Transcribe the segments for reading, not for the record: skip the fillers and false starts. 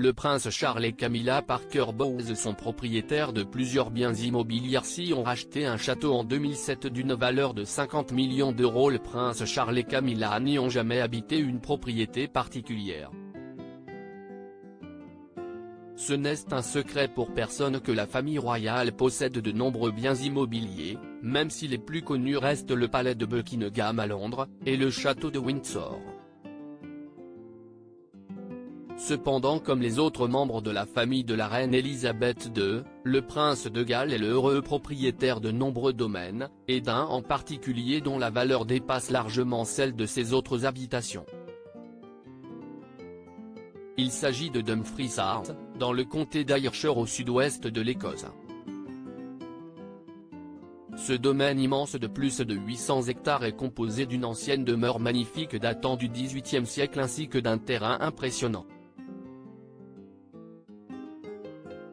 Le prince Charles et Camilla Parker Bowles sont propriétaires de plusieurs biens immobiliers et ont racheté un château en 2007 d'une valeur de 50 millions d'euros. Le prince Charles et Camilla n'y ont jamais habité une propriété particulière. Ce n'est un secret pour personne que la famille royale possède de nombreux biens immobiliers, même si les plus connus restent le palais de Buckingham à Londres, et le château de Windsor. Cependant, comme les autres membres de la famille de la reine Elisabeth II, le prince de Galles est le heureux propriétaire de nombreux domaines, et d'un en particulier dont la valeur dépasse largement celle de ses autres habitations. Il s'agit de Dumfries House, dans le comté d'Ayrshire au sud-ouest de l'Écosse. Ce domaine immense de plus de 800 hectares est composé d'une ancienne demeure magnifique datant du XVIIIe siècle ainsi que d'un terrain impressionnant.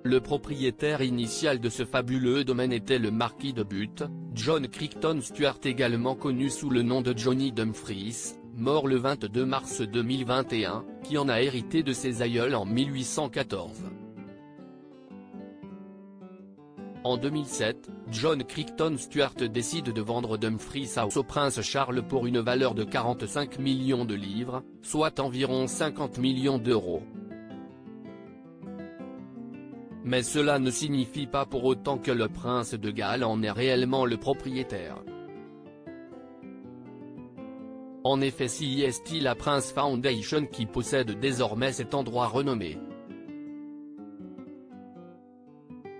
Le propriétaire initial de ce fabuleux domaine était le marquis de Bute, John Crichton Stuart, également connu sous le nom de Johnny Dumfries, mort le 22 mars 2021, qui en a hérité de ses aïeuls en 1814. En 2007, John Crichton Stuart décide de vendre Dumfries House au prince Charles pour une valeur de 45 millions de livres, soit environ 50 millions d'euros. Mais cela ne signifie pas pour autant que le prince de Galles en est réellement le propriétaire. En effet, c'est la Prince Foundation qui possède désormais cet endroit renommé.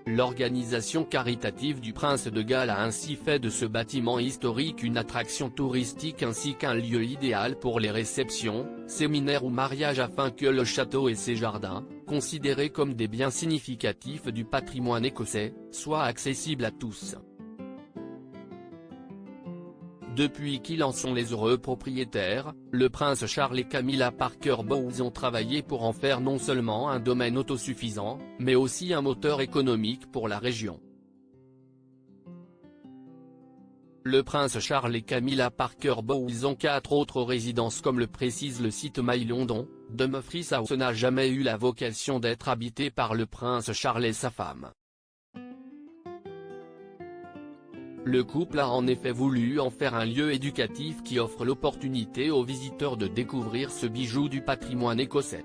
L'organisation caritative du prince de Galles a ainsi fait de ce bâtiment historique une attraction touristique ainsi qu'un lieu idéal pour les réceptions, séminaires ou mariages afin que le château et ses jardins, considérés comme des biens significatifs du patrimoine écossais, soient accessibles à tous. Depuis qu'ils en sont les heureux propriétaires, le prince Charles et Camilla Parker Bowles ont travaillé pour en faire non seulement un domaine autosuffisant, mais aussi un moteur économique pour la région. Le prince Charles et Camilla Parker Bowles ont 4 autres résidences comme le précise le site My London. Dumfries House n'a jamais eu la vocation d'être habité par le prince Charles et sa femme. Le couple a en effet voulu en faire un lieu éducatif qui offre l'opportunité aux visiteurs de découvrir ce bijou du patrimoine écossais.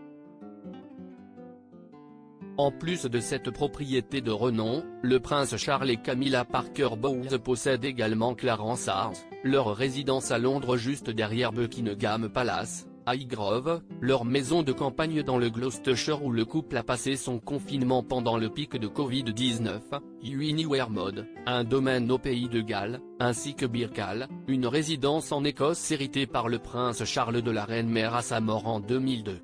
En plus de cette propriété de renom, le prince Charles et Camilla Parker Bowles possèdent également Clarence House, leur résidence à Londres juste derrière Buckingham Palace, Highgrove, leur maison de campagne dans le Gloucestershire où le couple a passé son confinement pendant le pic de Covid-19, Uniwermod, un domaine au pays de Galles, ainsi que Birkall, une résidence en Écosse héritée par le prince Charles de la reine mère à sa mort en 2002.